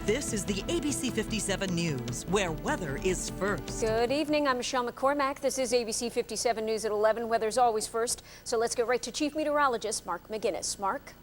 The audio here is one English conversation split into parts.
This is the ABC 57 News, where weather is first. Good evening. I'm Michelle McCormack. This is ABC 57 News at 11. Weather's always first. So let's get right to Chief Meteorologist Mark McGinnis. Mark?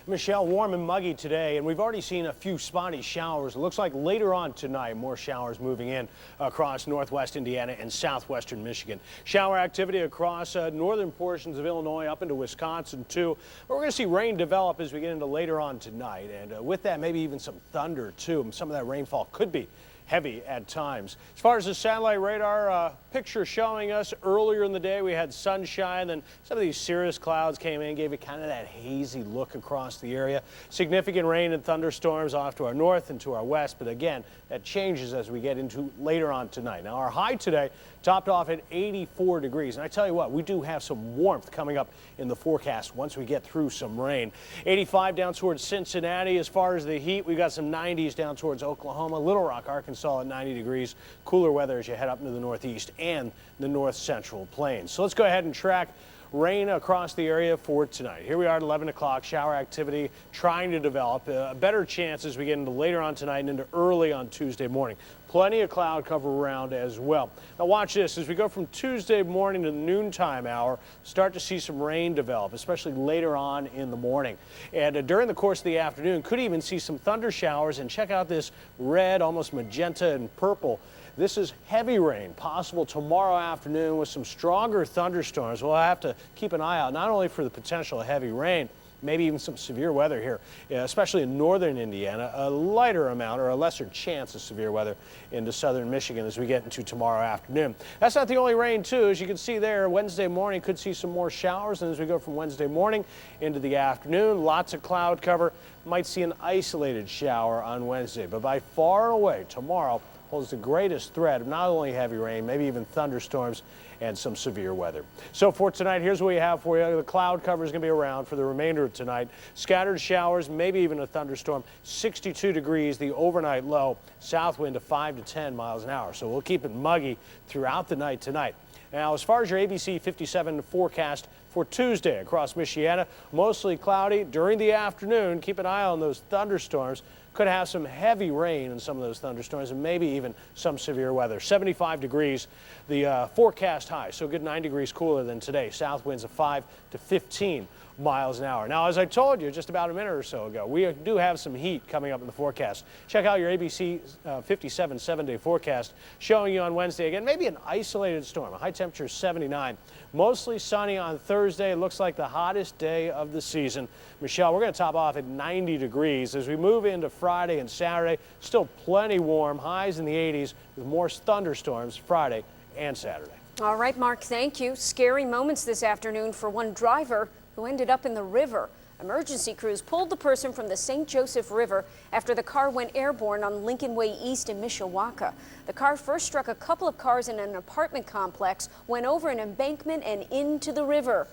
Michelle, warm and muggy today, and we've already seen a few spotty showers. It looks like later on tonight, more showers moving in across northwest Indiana and southwestern Michigan. Shower activity across northern portions of Illinois up into Wisconsin, too. But we're going to see rain develop as we get into later on tonight, and with that, maybe even some thunder, too. Some of that rainfall could be heavy at times. As far as the satellite radar picture showing us earlier in the day, we had sunshine, and some of these cirrus clouds came in, gave it kind of that hazy look across the area. Significant rain and thunderstorms off to our north and to our west, but again, that changes as we get into later on tonight. Now, our high today topped off at 84 degrees, and I tell you what, we do have some warmth coming up in the forecast once we get through some rain. 85 down towards Cincinnati. As far as the heat, we've got some 90s down towards Oklahoma, Little Rock, Arkansas at 90 degrees. Cooler weather as you head up into the northeast and the north central plains. So let's go ahead and track rain across the area for tonight. Here we are at 11 o'clock. Shower activity trying to develop. A better chance as we get into later on tonight and into early on Tuesday morning. Plenty of cloud cover around as well. Now watch this. As we go from Tuesday morning to the noontime hour, start to see some rain develop, especially later on in the morning. And during the course of the afternoon, could even see some thunder showers. And check out this red, almost magenta and purple. This is heavy rain possible tomorrow afternoon with some stronger thunderstorms. We'll have to keep an eye out not only for the potential of heavy rain, maybe even some severe weather here, especially in northern Indiana, a lighter amount or a lesser chance of severe weather into southern Michigan as we get into tomorrow afternoon. That's not the only rain, too. As you can see there, Wednesday morning could see some more showers, and as we go from Wednesday morning into the afternoon, lots of cloud cover. Might see an isolated shower on Wednesday, but by far and away tomorrow holds the greatest threat of not only heavy rain, maybe even thunderstorms and some severe weather. So for tonight, here's what we have for you. The cloud cover is going to be around for the remainder of tonight. Scattered showers, maybe even a thunderstorm. 62 degrees, the overnight low. South wind of 5 to 10 miles an hour. So we'll keep it muggy throughout the night tonight. Now, as far as your ABC 57 forecast for Tuesday across Michiana, mostly cloudy during the afternoon. Keep an eye on those thunderstorms. Could have some heavy rain in some of those thunderstorms and maybe even some severe weather. 75 degrees, the forecast high, so a good 9 degrees cooler than today. South winds of 5 to 15 miles an hour. Now, as I told you just about a minute or so ago, we do have some heat coming up in the forecast. Check out your ABC 57 7-day forecast showing you on Wednesday again, maybe an isolated storm. A high temperature 79. Mostly sunny on Thursday. It looks like the hottest day of the season. Michelle, we're going to top off at 90 degrees as we move into Friday and Saturday. Still plenty warm, highs in the 80s with more thunderstorms Friday and Saturday. All right, Mark, thank you. Scary moments this afternoon for one driver who ended up in the river. Emergency crews pulled the person from the St. Joseph River after the car went airborne on Lincoln Way East in Mishawaka. The car first struck a couple of cars in an apartment complex, went over an embankment and into the river.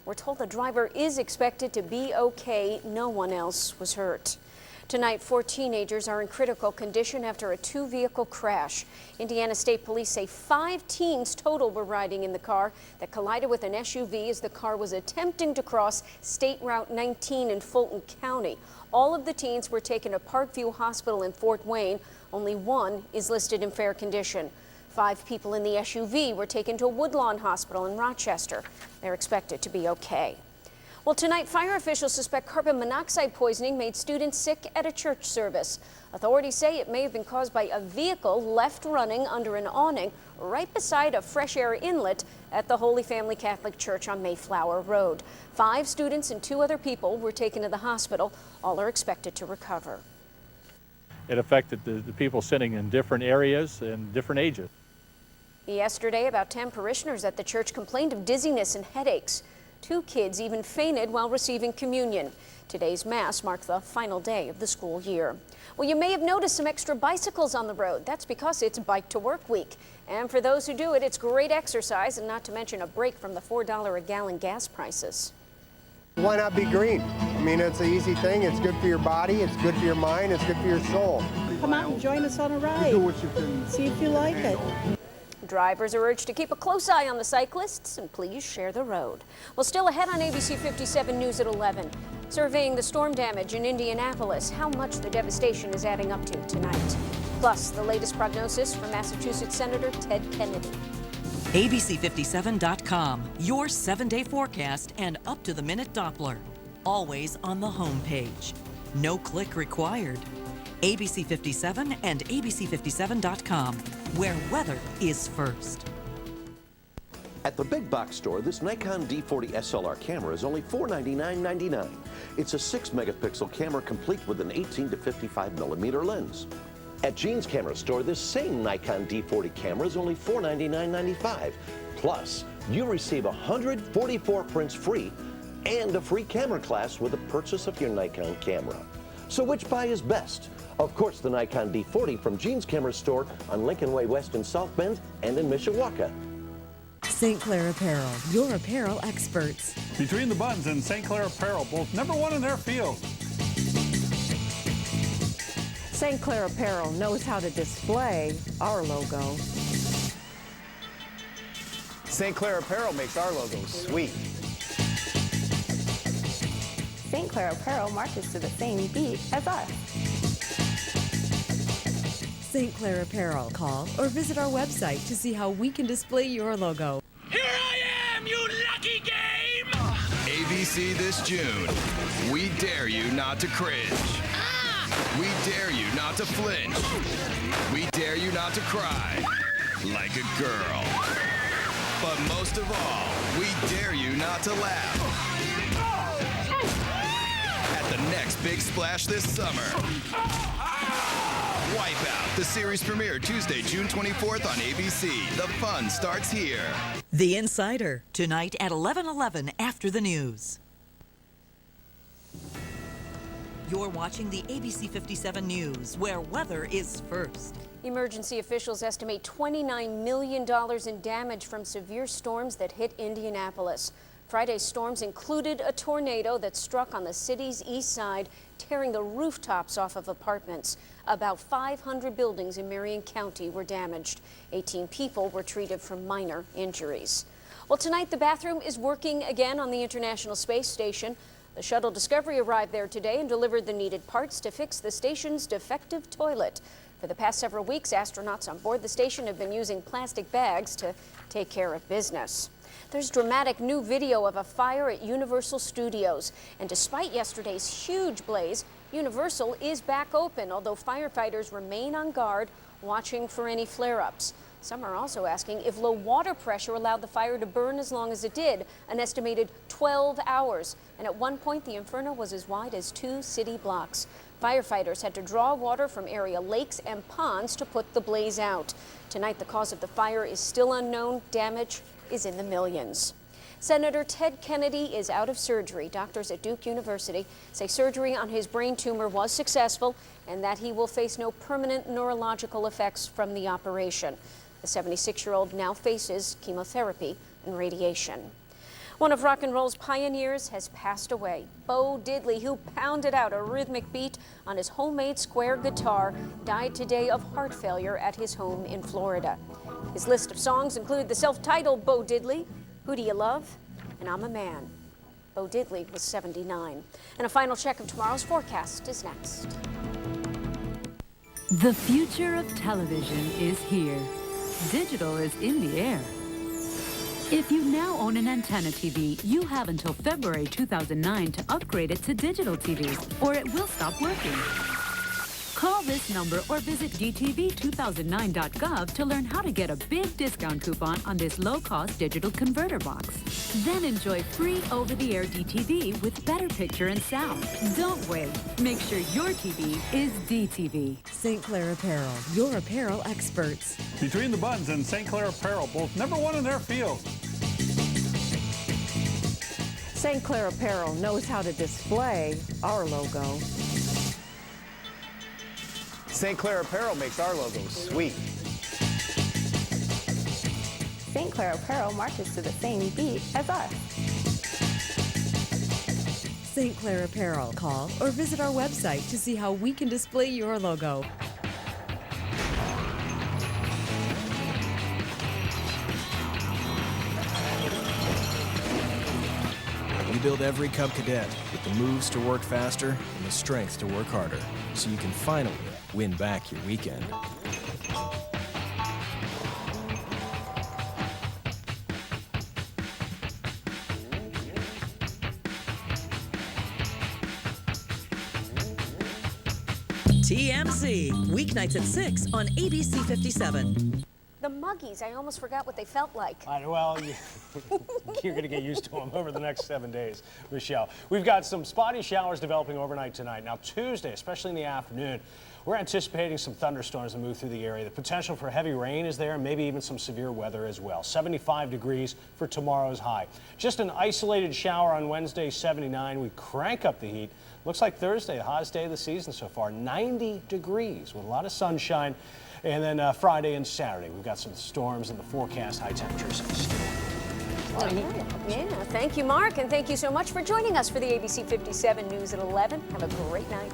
We're told the driver is expected to be okay. No one else was hurt. Tonight, 4 teenagers are in critical condition after a 2-vehicle crash. Indiana State Police say 5 teens total were riding in the car that collided with an SUV as the car was attempting to cross State Route 19 in Fulton County. All of the teens were taken to Parkview Hospital in Fort Wayne. Only one is listed in fair condition. 5 people in the SUV were taken to Woodlawn Hospital in Rochester. They're expected to be okay. Well, tonight, fire officials suspect carbon monoxide poisoning made students sick at a church service. Authorities say it may have been caused by a vehicle left running under an awning right beside a fresh air inlet at the Holy Family Catholic Church on Mayflower Road. 5 students and 2 other people were taken to the hospital. All are expected to recover. It affected the people sitting in different areas and different ages. Yesterday, about 10 parishioners at the church complained of dizziness and headaches. 2 kids even fainted while receiving communion. Today's Mass marked the final day of the school year. Well, you may have noticed some extra bicycles on the road. That's because it's Bike to Work Week. And for those who do it, it's great exercise and not to mention a break from the $4 a gallon gas prices. Why not be green? I mean, it's an easy thing. It's good for your body. It's good for your mind. It's good for your soul. Come out and join us on a ride. See if you like it. Drivers are urged to keep a close eye on the cyclists and please share the road. Well, still ahead on ABC 57 News at 11. Surveying the storm damage in Indianapolis, how much the devastation is adding up to tonight. Plus, the latest prognosis from Massachusetts Senator Ted Kennedy. ABC57.com, your 7-day forecast and up-to-the-minute Doppler. Always on the home page. No click required. ABC 57 and ABC57.com, where weather is first. At the big box store, this Nikon D40 SLR camera is only $499.99. It's a 6-megapixel camera complete with an 18 to 55 millimeter lens. At Gene's Camera Store, this same Nikon D40 camera is only $499.95. Plus, you receive 144 prints free and a free camera class with the purchase of your Nikon camera. So which buy is best? Of course, the Nikon D40 from Gene's Camera Store on Lincoln Way West in South Bend and in Mishawaka. St. Clair Apparel, your apparel experts. Between the Buns and St. Clair Apparel, both #1 in their field. St. Clair Apparel knows how to display our logo. St. Clair Apparel makes our logo sweet. St. Clair Apparel marches to the same beat as us. St. Clair Apparel. Call or visit our website to see how we can display your logo. Here I am, you lucky game! ABC this June. We dare you not to cringe. We dare you not to flinch. We dare you not to cry like a girl. But most of all, we dare you not to laugh. At the next big splash this summer. Wipeout, the series premiere Tuesday, June 24th on ABC. The fun starts here. The Insider, tonight at 11:11 after the news. You're watching the ABC 57 News, where weather is first. Emergency officials estimate $29 million in damage from severe storms that hit Indianapolis. Friday's storms included a tornado that struck on the city's east side, tearing the rooftops off of apartments. About 500 buildings in Marion County were damaged. 18 people were treated for minor injuries. Well, tonight the bathroom is working again on the International Space Station. The shuttle Discovery arrived there today and delivered the needed parts to fix the station's defective toilet. For the past several weeks, astronauts on board the station have been using plastic bags to take care of business. There's dramatic new video of a fire at Universal Studios. And despite yesterday's huge blaze, Universal is back open, although firefighters remain on guard, watching for any flare-ups. Some are also asking if low water pressure allowed the fire to burn as long as it did, an estimated 12 hours. And at one point, the inferno was as wide as 2 city blocks. Firefighters had to draw water from area lakes and ponds to put the blaze out. Tonight, the cause of the fire is still unknown. Damage is in the millions. Senator Ted Kennedy is out of surgery. Doctors at Duke University say surgery on his brain tumor was successful and that he will face no permanent neurological effects from the operation. The 76-year-old now faces chemotherapy and radiation. One of rock and roll's pioneers has passed away. Bo Diddley, who pounded out a rhythmic beat on his homemade square guitar, died today of heart failure at his home in Florida. His list of songs include the self-titled Bo Diddley, Who Do You Love? And I'm a Man. Bo Diddley was 79. And a final check of tomorrow's forecast is next. The future of television is here. Digital is in the air. If you now own an antenna TV, you have until February 2009 to upgrade it to digital TV, or it will stop working. Call this number or visit dtv2009.gov to learn how to get a big discount coupon on this low-cost digital converter box. Then enjoy free over-the-air DTV with better picture and sound. Don't wait. Make sure your TV is DTV. St. Clair Apparel, your apparel experts. Between the Buns and St. Clair Apparel, both #1 in their field. St. Clair Apparel knows how to display our logo. St. Clair Apparel makes our logo sweet. St. Clair Apparel marches to the same beat as us. St. Clair Apparel. Call or visit our website to see how we can display your logo. build every Cub Cadet with the moves to work faster and the strength to work harder, so you can finally win back your weekend. TMZ, weeknights at 6 on ABC 57. The Muggies, I almost forgot what they felt like. Well, you're going to get used to them over the next 7 days, Michelle. We've got some spotty showers developing overnight tonight. Now, Tuesday, especially in the afternoon, we're anticipating some thunderstorms to move through the area. The potential for heavy rain is there, and maybe even some severe weather as well. 75 degrees for tomorrow's high. Just an isolated shower on Wednesday, 79. We crank up the heat. Looks like Thursday, the hottest day of the season so far, 90 degrees with a lot of sunshine. And then Friday and Saturday, we've got some storms in the forecast, high temperatures. Yeah, thank you, Mark, and thank you so much for joining us for the ABC 57 News at 11. Have a great night.